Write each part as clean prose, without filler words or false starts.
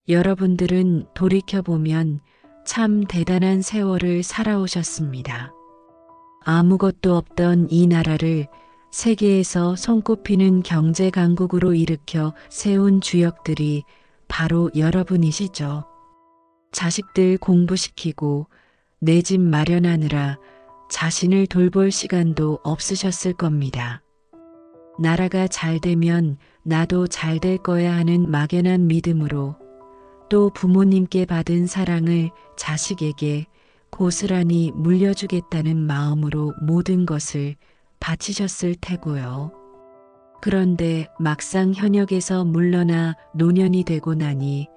여러분들은 돌이켜보면 참 대단한 세월을 살아오셨습니다. 아무것도 없던 이 나라를 세계에서 손꼽히는 경제 강국으로 일으켜 세운 주역들이 바로 여러분이시죠. 자식들 공부시키고 내 집 마련하느라 자신을 돌볼 시간도 없으셨을 겁니다. 나라가 잘 되면 나도 잘 될 거야 하는 막연한 믿음으로 또 부모님께 받은 사랑을 자식에게 고스란히 물려주겠다는 마음으로 모든 것을 바치셨을 테고요. 그런데 막상 현역에서 물러나 노년이 되고 나니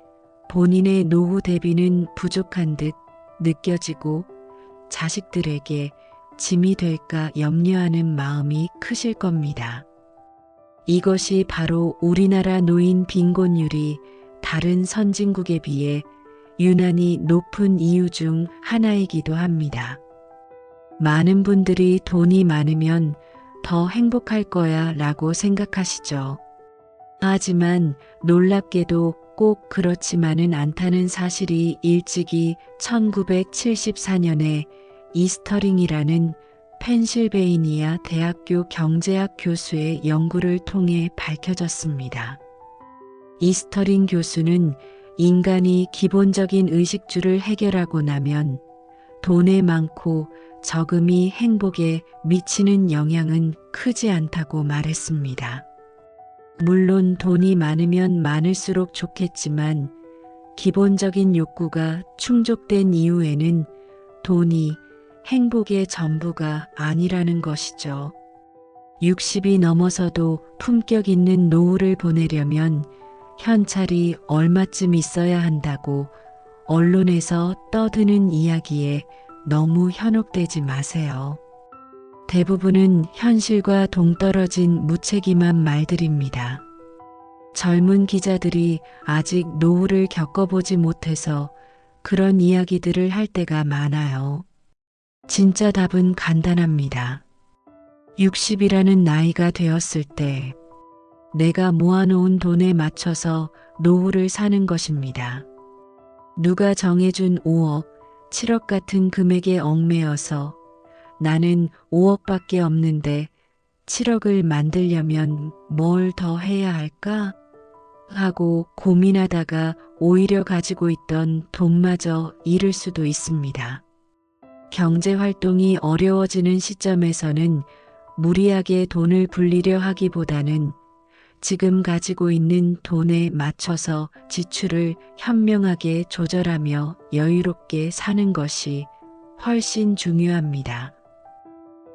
본인의 노후 대비는 부족한 듯 느껴지고 자식들에게 짐이 될까 염려하는 마음이 크실 겁니다. 이것이 바로 우리나라 노인 빈곤율이 다른 선진국에 비해 유난히 높은 이유 중 하나이기도 합니다. 많은 분들이 돈이 많으면 더 행복할 거야 라고 생각하시죠. 하지만 놀랍게도 꼭 그렇지만은 않다는 사실이 일찍이 1974년에 이스터링이라는 펜실베이니아 대학교 경제학 교수의 연구를 통해 밝혀졌습니다. 이스터링 교수는 인간이 기본적인 의식주를 해결하고 나면 돈의 많고 적음이 행복에 미치는 영향은 크지 않다고 말했습니다. 물론 돈이 많으면 많을수록 좋겠지만 기본적인 욕구가 충족된 이후에는 돈이 행복의 전부가 아니라는 것이죠. 60이 넘어서도 품격 있는 노후를 보내려면 현찰이 얼마쯤 있어야 한다고 언론에서 떠드는 이야기에 너무 현혹되지 마세요. 대부분은 현실과 동떨어진 무책임한 말들입니다. 젊은 기자들이 아직 노후를 겪어보지 못해서 그런 이야기들을 할 때가 많아요. 진짜 답은 간단합니다. 60이라는 나이가 되었을 때 내가 모아놓은 돈에 맞춰서 노후를 사는 것입니다. 누가 정해준 5억, 7억 같은 금액에 얽매여서 나는 5억밖에 없는데 7억을 만들려면 뭘 더 해야 할까? 하고 고민하다가 오히려 가지고 있던 돈마저 잃을 수도 있습니다. 경제활동이 어려워지는 시점에서는 무리하게 돈을 불리려 하기보다는 지금 가지고 있는 돈에 맞춰서 지출을 현명하게 조절하며 여유롭게 사는 것이 훨씬 중요합니다.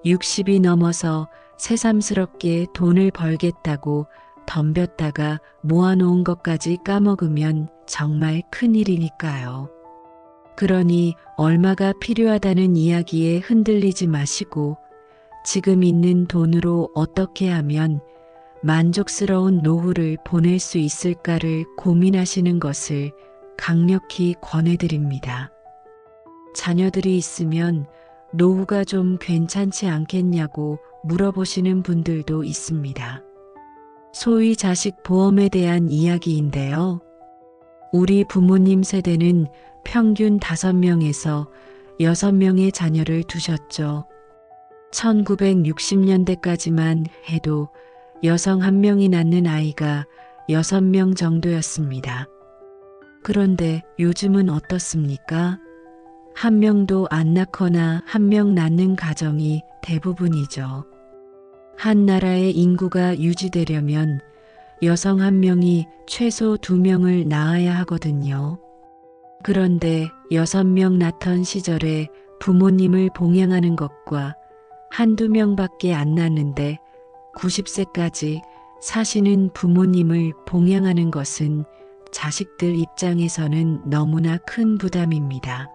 60이 넘어서 새삼스럽게 돈을 벌겠다고 덤볐다가 모아놓은 것까지 까먹으면 정말 큰일이니까요. 그러니 얼마가 필요하다는 이야기에 흔들리지 마시고 지금 있는 돈으로 어떻게 하면 만족스러운 노후를 보낼 수 있을까를 고민하시는 것을 강력히 권해드립니다. 자녀들이 있으면 노후가 좀 괜찮지 않겠냐고 물어보시는 분들도 있습니다. 소위 자식 보험에 대한 이야기인데요. 우리 부모님 세대는 평균 5명에서 6명의 자녀를 두셨죠. 1960년대까지만 해도 여성 1명이 낳는 아이가 6명 정도였습니다. 그런데 요즘은 어떻습니까? 1명도 안 낳거나 1명 낳는 가정이 대부분이죠. 한 나라의 인구가 유지되려면 여성 1명이 최소 2명을 낳아야 하거든요. 그런데 6명 낳던 시절에 부모님을 봉양하는 것과 1~2명밖에 안 낳는데 90세까지 사시는 부모님을 봉양하는 것은 자식들 입장에서는 너무나 큰 부담입니다.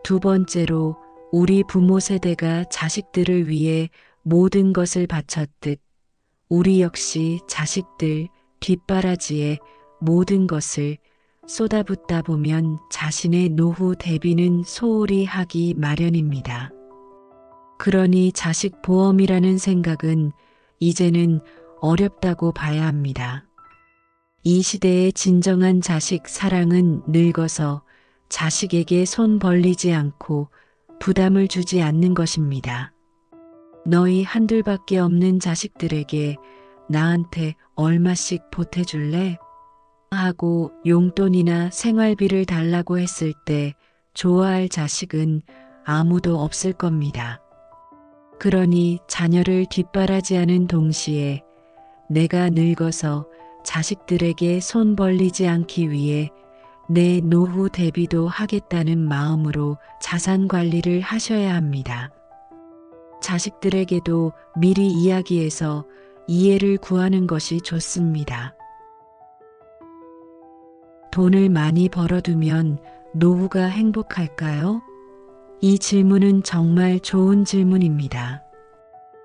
두 번째로 우리 부모 세대가 자식들을 위해 모든 것을 바쳤듯 우리 역시 자식들 뒷바라지에 모든 것을 쏟아붓다 보면 자신의 노후 대비는 소홀히 하기 마련입니다. 그러니 자식 보험이라는 생각은 이제는 어렵다고 봐야 합니다. 이 시대의 진정한 자식 사랑은 늙어서 자식에게 손 벌리지 않고 부담을 주지 않는 것입니다. 너희 한둘밖에 없는 자식들에게 나한테 얼마씩 보태줄래? 하고 용돈이나 생활비를 달라고 했을 때 좋아할 자식은 아무도 없을 겁니다. 그러니 자녀를 뒷바라지하는 동시에 내가 늙어서 자식들에게 손 벌리지 않기 위해 내 노후 대비도 하겠다는 마음으로 자산 관리를 하셔야 합니다. 자식들에게도 미리 이야기해서 이해를 구하는 것이 좋습니다. 돈을 많이 벌어두면 노후가 행복할까요? 이 질문은 정말 좋은 질문입니다.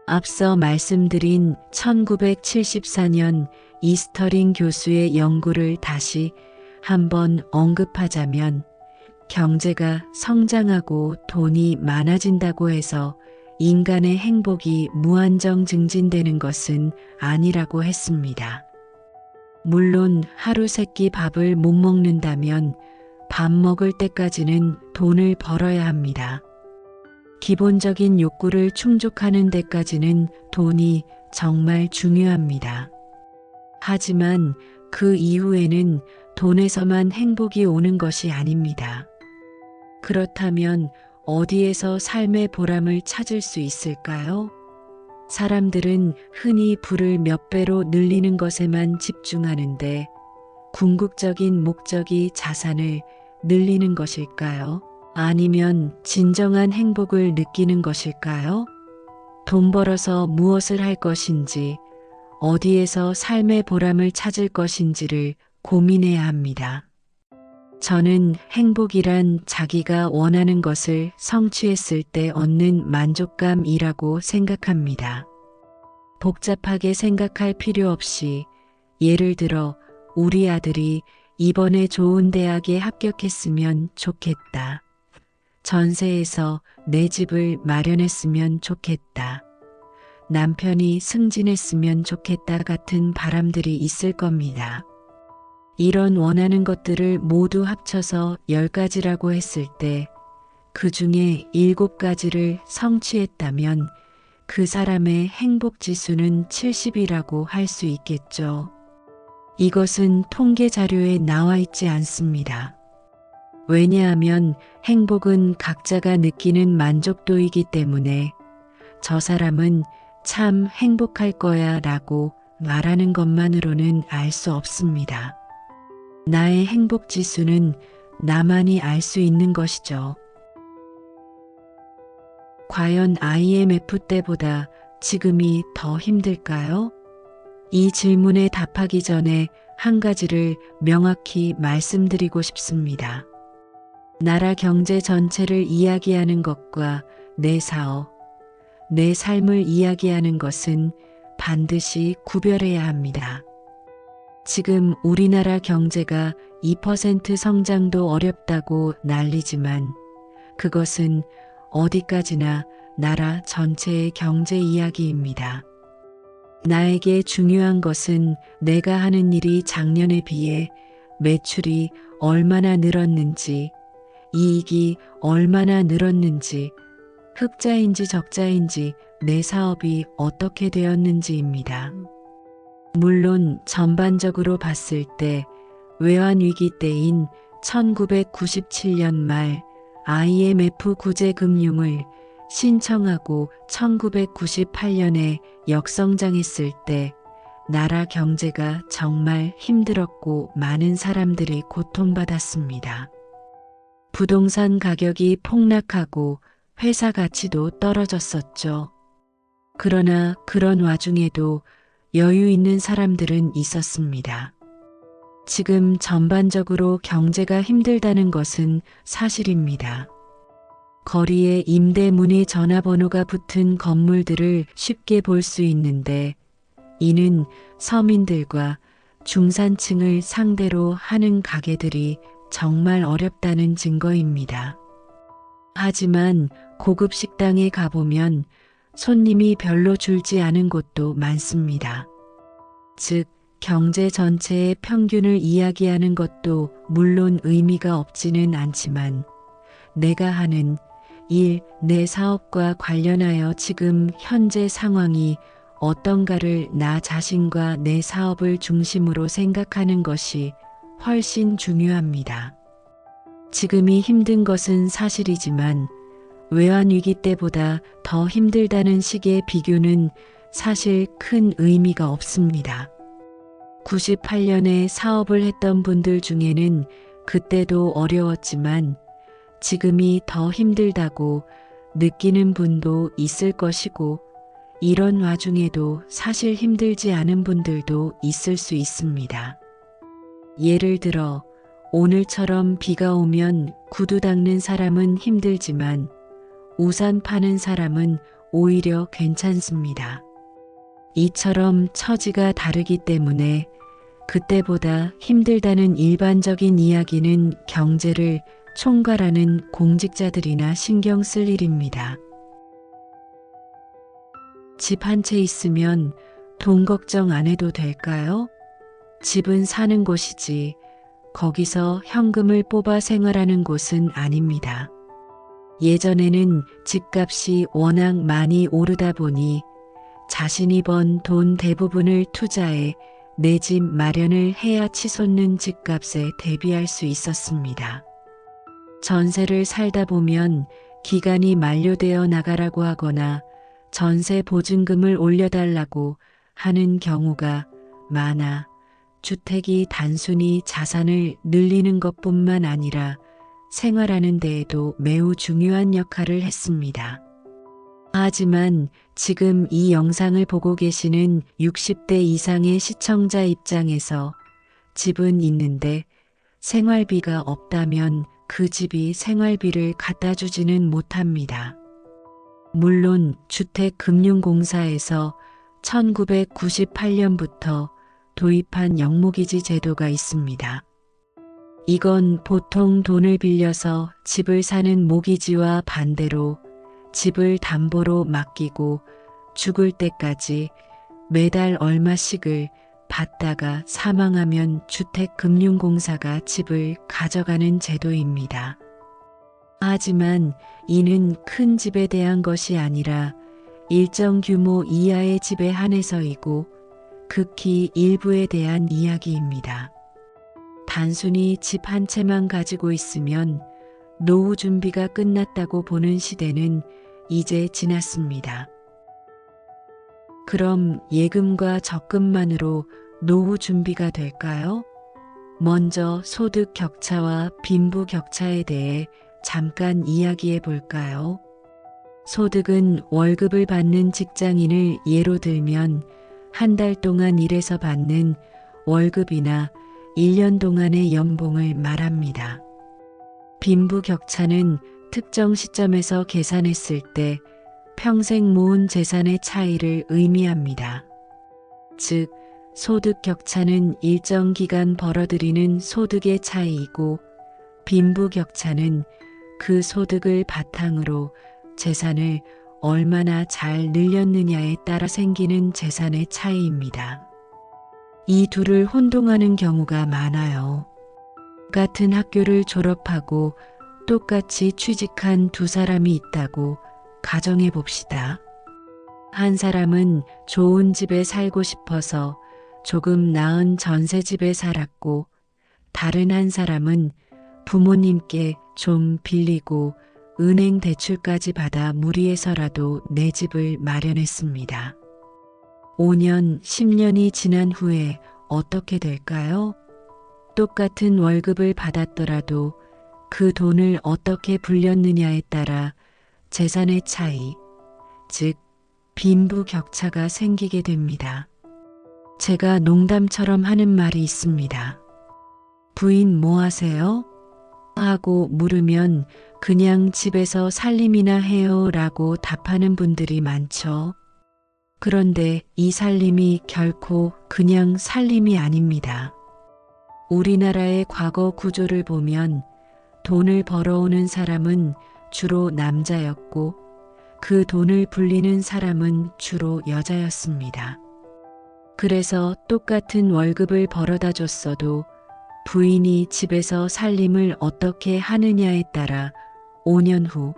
앞서 말씀드린 1974년 이스터링 교수의 연구를 다시 한번 언급하자면 경제가 성장하고 돈이 많아진다고 해서 인간의 행복이 무한정 증진되는 것은 아니라고 했습니다. 물론 하루 세끼 밥을 못 먹는다면 밥 먹을 때까지는 돈을 벌어야 합니다. 기본적인 욕구를 충족하는 데까지는 돈이 정말 중요합니다. 하지만 그 이후에는 돈에서만 행복이 오는 것이 아닙니다. 그렇다면 어디에서 삶의 보람을 찾을 수 있을까요? 사람들은 흔히 부를 몇 배로 늘리는 것에만 집중하는데 궁극적인 목적이 자산을 늘리는 것일까요? 아니면 진정한 행복을 느끼는 것일까요? 돈 벌어서 무엇을 할 것인지, 어디에서 삶의 보람을 찾을 것인지를 고민해야 합니다. 저는 행복이란 자기가 원하는 것을 성취했을 때 얻는 만족감이라고 생각합니다. 복잡하게 생각할 필요 없이 예를 들어 우리 아들이 이번에 좋은 대학에 합격했으면 좋겠다. 전세에서 내 집을 마련했으면 좋겠다. 남편이 승진했으면 좋겠다 같은 바람들이 있을 겁니다. 이런 원하는 것들을 모두 합쳐서 10가지라고 했을 때 그 중에 7가지를 성취했다면 그 사람의 행복 지수는 70이라고 할 수 있겠죠. 이것은 통계 자료에 나와 있지 않습니다. 왜냐하면 행복은 각자가 느끼는 만족도이기 때문에 저 사람은 참 행복할 거야 라고 말하는 것만으로는 알 수 없습니다. 나의 행복 지수는 나만이 알 수 있는 것이죠. 과연 IMF 때보다 지금이 더 힘들까요? 이 질문에 답하기 전에 한 가지를 명확히 말씀드리고 싶습니다. 나라 경제 전체를 이야기하는 것과 내 사업, 내 삶을 이야기하는 것은 반드시 구별해야 합니다. 지금 우리나라 경제가 2% 성장도 어렵다고 난리지만 그것은 어디까지나 나라 전체의 경제 이야기입니다. 나에게 중요한 것은 내가 하는 일이 작년에 비해 매출이 얼마나 늘었는지, 이익이 얼마나 늘었는지, 흑자인지 적자인지 내 사업이 어떻게 되었는지입니다. 물론 전반적으로 봤을 때 외환위기 때인 1997년 말 IMF 구제금융을 신청하고 1998년에 역성장했을 때 나라 경제가 정말 힘들었고 많은 사람들이 고통받았습니다. 부동산 가격이 폭락하고 회사 가치도 떨어졌었죠. 그러나 그런 와중에도 여유 있는 사람들은 있었습니다. 지금 전반적으로 경제가 힘들다는 것은 사실입니다. 거리에 임대문의 전화번호가 붙은 건물들을 쉽게 볼 수 있는데 이는 서민들과 중산층을 상대로 하는 가게들이 정말 어렵다는 증거입니다. 하지만 고급 식당에 가보면 손님이 별로 줄지 않은 곳도 많습니다. 즉, 경제 전체의 평균을 이야기하는 것도 물론 의미가 없지는 않지만 내가 하는 일, 내 사업과 관련하여 지금 현재 상황이 어떤가를 나 자신과 내 사업을 중심으로 생각하는 것이 훨씬 중요합니다. 지금이 힘든 것은 사실이지만 외환위기 때보다 더 힘들다는 식의 비교는 사실 큰 의미가 없습니다. 98년에 사업을 했던 분들 중에는 그때도 어려웠지만 지금이 더 힘들다고 느끼는 분도 있을 것이고 이런 와중에도 사실 힘들지 않은 분들도 있을 수 있습니다. 예를 들어 오늘처럼 비가 오면 구두 닦는 사람은 힘들지만 우산 파는 사람은 오히려 괜찮습니다. 이처럼 처지가 다르기 때문에 그때보다 힘들다는 일반적인 이야기는 경제를 총괄하는 공직자들이나 신경 쓸 일입니다. 집 한 채 있으면 돈 걱정 안 해도 될까요? 집은 사는 곳이지 거기서 현금을 뽑아 생활하는 곳은 아닙니다. 예전에는 집값이 워낙 많이 오르다 보니 자신이 번 돈 대부분을 투자해 내 집 마련을 해야 치솟는 집값에 대비할 수 있었습니다. 전세를 살다 보면 기간이 만료되어 나가라고 하거나 전세 보증금을 올려달라고 하는 경우가 많아 주택이 단순히 자산을 늘리는 것뿐만 아니라 생활하는 데에도 매우 중요한 역할을 했습니다. 하지만 지금 이 영상을 보고 계시는 60대 이상의 시청자 입장에서 집은 있는데 생활비가 없다면 그 집이 생활비를 갖다 주지는 못합니다. 물론 주택금융공사에서 1998년부터 도입한 영목이지 제도가 있습니다. 이건 보통 돈을 빌려서 집을 사는 모기지와 반대로 집을 담보로 맡기고 죽을 때까지 매달 얼마씩을 받다가 사망하면 주택금융공사가 집을 가져가는 제도입니다. 하지만 이는 큰 집에 대한 것이 아니라 일정 규모 이하의 집에 한해서이고 극히 일부에 대한 이야기입니다. 단순히 집 한 채만 가지고 있으면 노후 준비가 끝났다고 보는 시대는 이제 지났습니다. 그럼 예금과 적금만으로 노후 준비가 될까요? 먼저 소득 격차와 빈부 격차에 대해 잠깐 이야기해 볼까요? 소득은 월급을 받는 직장인을 예로 들면 한 달 동안 일해서 받는 월급이나 1년 동안의 연봉을 말합니다. 빈부 격차는 특정 시점에서 계산했을 때 평생 모은 재산의 차이를 의미합니다. 즉, 소득 격차는 일정 기간 벌어들이는 소득의 차이이고 빈부 격차는 그 소득을 바탕으로 재산을 얼마나 잘 늘렸느냐에 따라 생기는 재산의 차이입니다. 이 둘을 혼동하는 경우가 많아요. 같은 학교를 졸업하고 똑같이 취직한 두 사람이 있다고 가정해 봅시다. 한 사람은 좋은 집에 살고 싶어서 조금 나은 전세집에 살았고 다른 한 사람은 부모님께 좀 빌리고 은행 대출까지 받아 무리해서라도 내 집을 마련했습니다. 5년, 10년이 지난 후에 어떻게 될까요? 똑같은 월급을 받았더라도 그 돈을 어떻게 불렸느냐에 따라 재산의 차이, 즉 빈부 격차가 생기게 됩니다. 제가 농담처럼 하는 말이 있습니다. 부인 뭐 하세요? 하고 물으면 그냥 집에서 살림이나 해요 라고 답하는 분들이 많죠. 그런데 이 살림이 결코 그냥 살림이 아닙니다. 우리나라의 과거 구조를 보면 돈을 벌어오는 사람은 주로 남자였고 그 돈을 불리는 사람은 주로 여자였습니다. 그래서 똑같은 월급을 벌어다 줬어도 부인이 집에서 살림을 어떻게 하느냐에 따라 5년 후,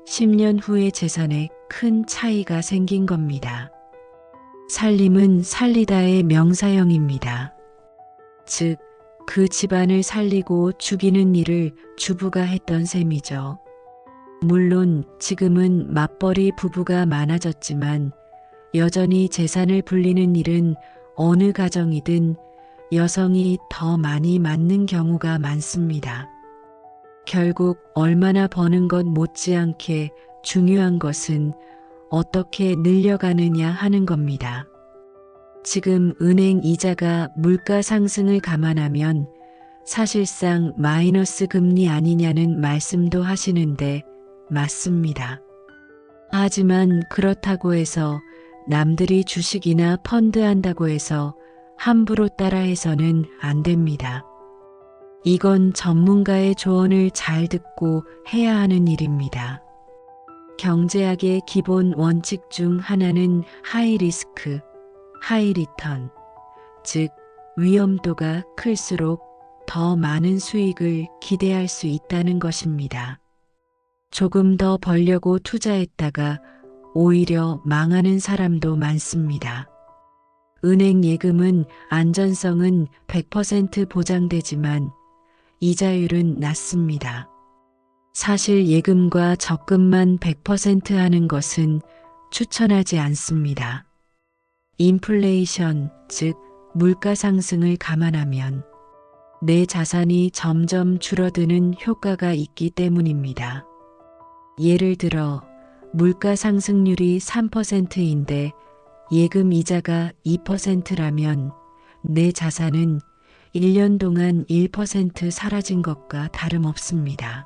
10년 후의 재산에 큰 차이가 생긴 겁니다. 살림은 살리다의 명사형입니다. 즉, 그 집안을 살리고 죽이는 일을 주부가 했던 셈이죠. 물론 지금은 맞벌이 부부가 많아졌지만 여전히 재산을 불리는 일은 어느 가정이든 여성이 더 많이 맡는 경우가 많습니다. 결국 얼마나 버는 것 못지않게 중요한 것은 어떻게 늘려가느냐 하는 겁니다. 지금 은행 이자가 물가 상승을 감안하면 사실상 마이너스 금리 아니냐는 말씀도 하시는데 맞습니다. 하지만 그렇다고 해서 남들이 주식이나 펀드 한다고 해서 함부로 따라해서는 안 됩니다. 이건 전문가의 조언을 잘 듣고 해야 하는 일입니다. 경제학의 기본 원칙 중 하나는 하이 리스크, 하이 리턴, 즉 위험도가 클수록 더 많은 수익을 기대할 수 있다는 것입니다. 조금 더 벌려고 투자했다가 오히려 망하는 사람도 많습니다. 은행 예금은 안전성은 100% 보장되지만 이자율은 낮습니다. 사실 예금과 적금만 100% 하는 것은 추천하지 않습니다. 인플레이션, 즉 물가 상승을 감안하면 내 자산이 점점 줄어드는 효과가 있기 때문입니다. 예를 들어 물가 상승률이 3%인데 예금 이자가 2%라면 내 자산은 1년 동안 1% 사라진 것과 다름없습니다.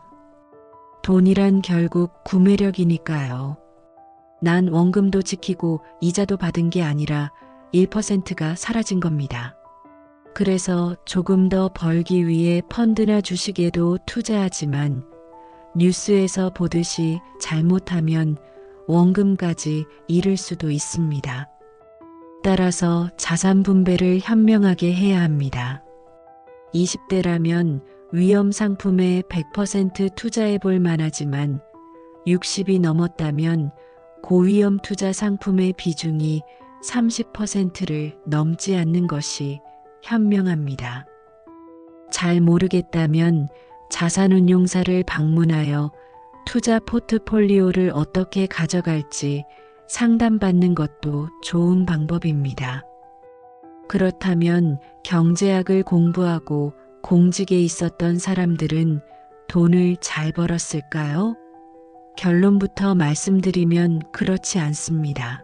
돈이란 결국 구매력이니까요. 난 원금도 지키고 이자도 받은 게 아니라 1%가 사라진 겁니다. 그래서 조금 더 벌기 위해 펀드나 주식에도 투자하지만 뉴스에서 보듯이 잘못하면 원금까지 잃을 수도 있습니다. 따라서 자산 분배를 현명하게 해야 합니다. 20대라면 위험 상품에 100% 투자해 볼 만하지만 60이 넘었다면 고위험 투자 상품의 비중이 30%를 넘지 않는 것이 현명합니다. 잘 모르겠다면 자산운용사를 방문하여 투자 포트폴리오를 어떻게 가져갈지 상담받는 것도 좋은 방법입니다. 그렇다면 경제학을 공부하고 공직에 있었던 사람들은 돈을 잘 벌었을까요? 결론부터 말씀드리면 그렇지 않습니다.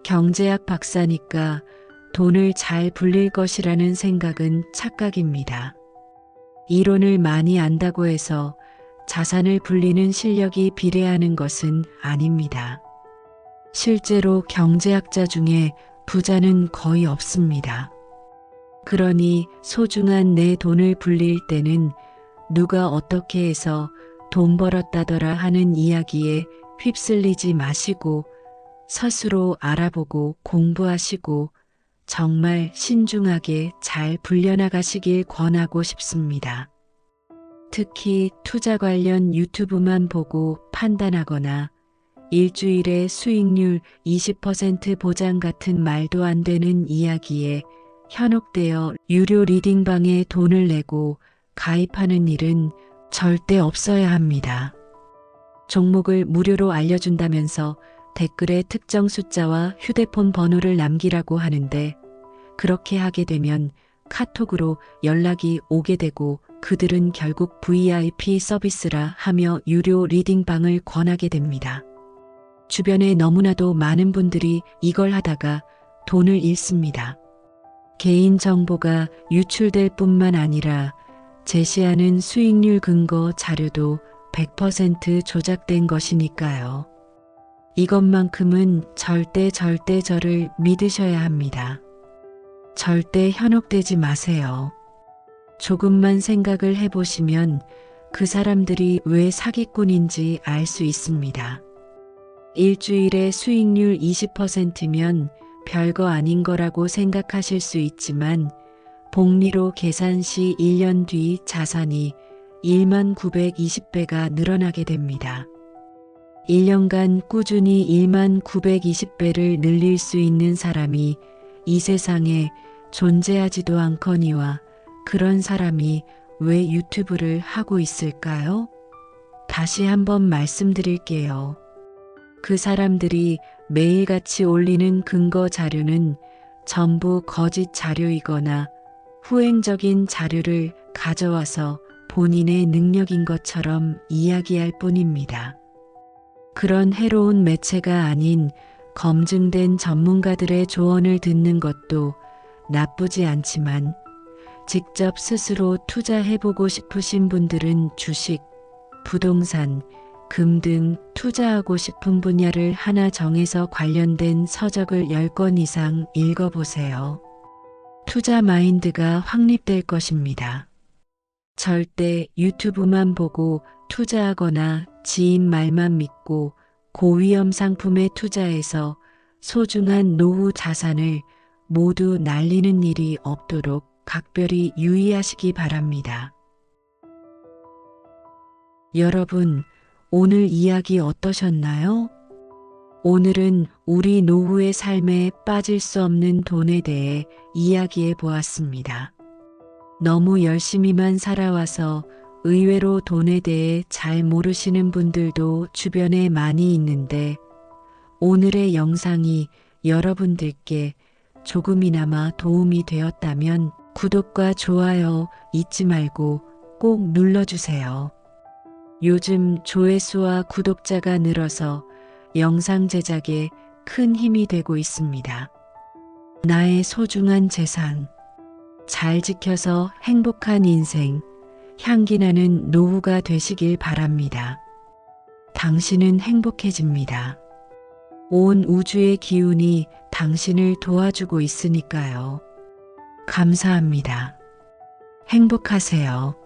경제학 박사니까 돈을 잘 불릴 것이라는 생각은 착각입니다. 이론을 많이 안다고 해서 자산을 불리는 실력이 비례하는 것은 아닙니다. 실제로 경제학자 중에 부자는 거의 없습니다. 그러니 소중한 내 돈을 불릴 때는 누가 어떻게 해서 돈 벌었다더라 하는 이야기에 휩쓸리지 마시고 스스로 알아보고 공부하시고 정말 신중하게 잘 불려나가시길 권하고 싶습니다. 특히 투자 관련 유튜브만 보고 판단하거나 일주일에 수익률 20% 보장 같은 말도 안 되는 이야기에 현혹되어 유료 리딩방에 돈을 내고 가입하는 일은 절대 없어야 합니다. 종목을 무료로 알려준다면서 댓글에 특정 숫자와 휴대폰 번호를 남기라고 하는데 그렇게 하게 되면 카톡으로 연락이 오게 되고 그들은 결국 VIP 서비스라 하며 유료 리딩방을 권하게 됩니다. 주변에 너무나도 많은 분들이 이걸 하다가 돈을 잃습니다. 개인정보가 유출될 뿐만 아니라 제시하는 수익률 근거 자료도 100% 조작된 것이니까요. 이것만큼은 절대 저를 믿으셔야 합니다. 절대 현혹되지 마세요. 조금만 생각을 해보시면 그 사람들이 왜 사기꾼인지 알 수 있습니다. 일주일에 수익률 20%면 별거 아닌 거라고 생각하실 수 있지만 복리로 계산 시 1년 뒤 자산이 1만 920배가 늘어나게 됩니다. 1년간 꾸준히 1만 920배를 늘릴 수 있는 사람이 이 세상에 존재하지도 않거니와 그런 사람이 왜 유튜브를 하고 있을까요? 다시 한번 말씀드릴게요. 그 사람들이 매일같이 올리는 근거 자료는 전부 거짓 자료이거나 후행적인 자료를 가져와서 본인의 능력인 것처럼 이야기할 뿐입니다. 그런 해로운 매체가 아닌 검증된 전문가들의 조언을 듣는 것도 나쁘지 않지만 직접 스스로 투자해보고 싶으신 분들은 주식, 부동산, 금 등 투자하고 싶은 분야를 하나 정해서 관련된 서적을 10권 이상 읽어보세요. 투자 마인드가 확립될 것입니다. 절대 유튜브만 보고 투자하거나 지인 말만 믿고 고위험 상품에 투자해서 소중한 노후 자산을 모두 날리는 일이 없도록 각별히 유의하시기 바랍니다. 여러분, 오늘 이야기 어떠셨나요? 오늘은 우리 노후의 삶에 빠질 수 없는 돈에 대해 이야기해 보았습니다. 너무 열심히만 살아와서 의외로 돈에 대해 잘 모르시는 분들도 주변에 많이 있는데 오늘의 영상이 여러분들께 조금이나마 도움이 되었다면 구독과 좋아요 잊지 말고 꼭 눌러주세요. 요즘 조회수와 구독자가 늘어서 영상 제작에 큰 힘이 되고 있습니다. 나의 소중한 재산, 잘 지켜서 행복한 인생, 향기나는 노후가 되시길 바랍니다. 당신은 행복해집니다. 온 우주의 기운이 당신을 도와주고 있으니까요. 감사합니다. 행복하세요.